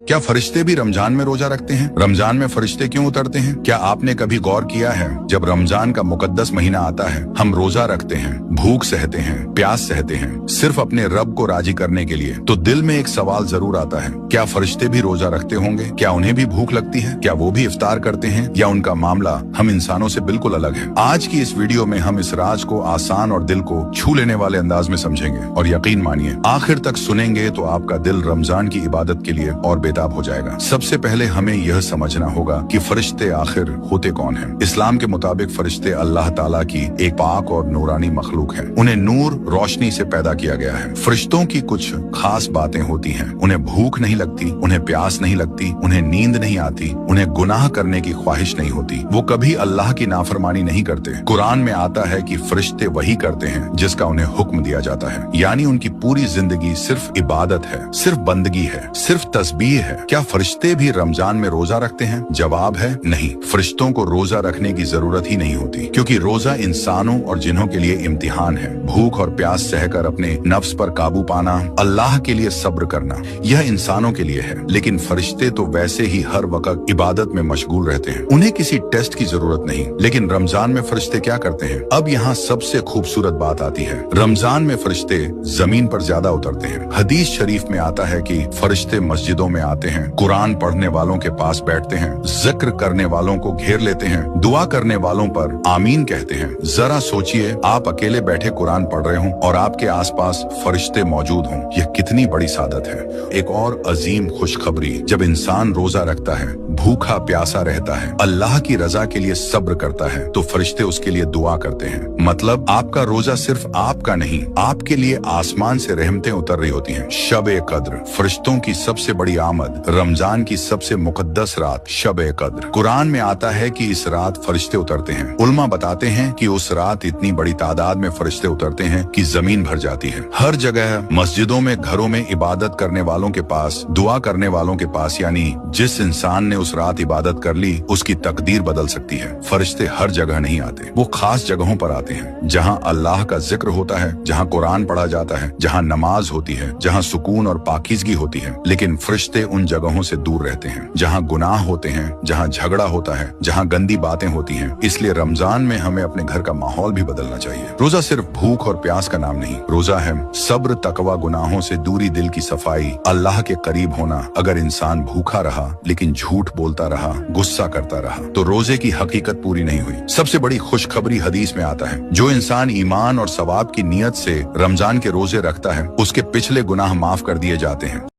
क्या फरिश्ते भी रमजान में रोजा रखते हैं? रमजान में फरिश्ते क्यों उतरते हैं? क्या आपने कभी गौर किया है, जब रमजान का मुकद्दस महीना आता है, हम रोजा रखते हैं, भूख सहते हैं, प्यास सहते हैं, सिर्फ अपने रब को राजी करने के लिए, तो दिल में एक सवाल जरूर आता है, क्या फरिश्ते भी रोजा रखते होंगे? क्या उन्हें भी भूख लगती है? क्या वो भी इफ्तार करते हैं? या उनका मामला हम इंसानों से बिल्कुल अलग है? आज की इस वीडियो में हम इस राज को आसान और दिल को छू लेने वाले अंदाज में समझेंगे, और यकीन मानिए आखिर तक सुनेंगे तो आपका दिल रमजान की इबादत के लिए और बेताब हो जाएगा। सबसे पहले हमें यह समझना होगा कि फरिश्ते आखिर होते कौन हैं। इस्लाम के मुताबिक फरिश्ते अल्लाह ताला की एक पाक और नूरानी मखलूक है। उन्हें नूर रोशनी से पैदा किया गया है। फरिश्तों की कुछ खास बातें होती हैं। उन्हें भूख नहीं लगती, उन्हें प्यास नहीं लगती, उन्हें नींद नहीं आती, उन्हें गुनाह करने की ख्वाहिश नहीं होती, वो कभी अल्लाह की नाफरमानी नहीं करते। कुरान में आता है कि फरिश्ते वही करते हैं जिसका उन्हें हुक्म दिया जाता है, यानी उनकी पूरी जिंदगी सिर्फ इबादत है, सिर्फ बंदगी है, सिर्फ तस्बीह है। क्या फरिश्ते भी रमजान में रोजा रखते हैं? जवाब है नहीं। फरिश्तों को रोजा रखने की जरूरत ही नहीं होती, क्योंकि रोजा इंसानों और जिन्हों के लिए इम्तिहान है। भूख और प्यास सहकर अपने नफ्स पर काबू पाना, अल्लाह के लिए सब्र करना, यह इंसानों के लिए है। लेकिन फरिश्ते तो वैसे ही हर वक्त इबादत में मशगूल रहते हैं, उन्हें किसी टेस्ट की जरूरत नहीं। लेकिन रमजान में फरिश्ते क्या करते हैं? अब यहाँ सबसे खूबसूरत बात आती है। रमजान में फरिश्ते जमीन पर ज्यादा उतरते हैं। हदीस शरीफ में आता है कि फरिश्ते मस्जिदों में आते हैं, कुरान पढ़ने वालों के पास बैठते हैं, जिक्र करने वालों को घेर लेते हैं, दुआ करने वालों पर आमीन कहते हैं। जरा सोचिए, आप अकेले बैठे कुरान पढ़ रहे हों और आपके आसपास फरिश्ते मौजूद हों, यह कितनी बड़ी सादत है। एक और अजीम खुशखबरी, जब इंसान रोजा रखता है, भूखा प्यासा रहता है, अल्लाह की रजा के लिए सब्र करता है, तो फरिश्ते उसके लिए दुआ करते हैं। मतलब आपका रोजा सिर्फ आपका नहीं, आपके लिए आसमान से रहमतें उतर रही होती हैं। शब-ए कद्र, फरिश्तों की सबसे बड़ी आमद, रमजान की सबसे मुकद्दस रात शब-ए कद्र। कुरान में आता है कि इस रात फरिश्ते उतरते हैं। उलमा बताते हैं कि उस रात इतनी बड़ी तादाद में फरिश्ते उतरते हैं कि जमीन भर जाती है। हर जगह, मस्जिदों में, घरों में, इबादत करने वालों के पास, दुआ करने वालों के पास, यानी जिस इंसान ने उस रात इबादत कर ली, उसकी तकदीर बदल सकती है। फरिश्ते हर जगह नहीं आते, वो खास जगहों पर आते हैं, जहाँ अल्लाह का जिक्र होता है, जहाँ कुरान पढ़ा जाता है, जहाँ नमाज होती है, जहाँ सुकून और पाकीज़गी होती है। लेकिन फरिश्ते उन जगहों से दूर रहते हैं जहाँ गुनाह होते हैं, जहाँ झगड़ा होता है, जहाँ गंदी बातें होती हैं। इसलिए रमजान में हमें अपने घर का माहौल भी बदलना चाहिए। रोजा सिर्फ भूख और प्यास का नाम नहीं, रोजा है सब्र, तकवा, गुनाहों से दूरी, दिल की सफाई, अल्लाह के करीब होना। अगर इंसान भूखा रहा लेकिन झूठ बोलता रहा, गुस्सा करता रहा, तो रोजे की हकीकत पूरी नहीं हुई। सबसे बड़ी खुशखबरी हदीस में आता है, जो इंसान ईमान और सवाब की नीयत से रमजान के रोजे रखता है, उसके पिछले गुनाह माफ कर दिए जाते हैं।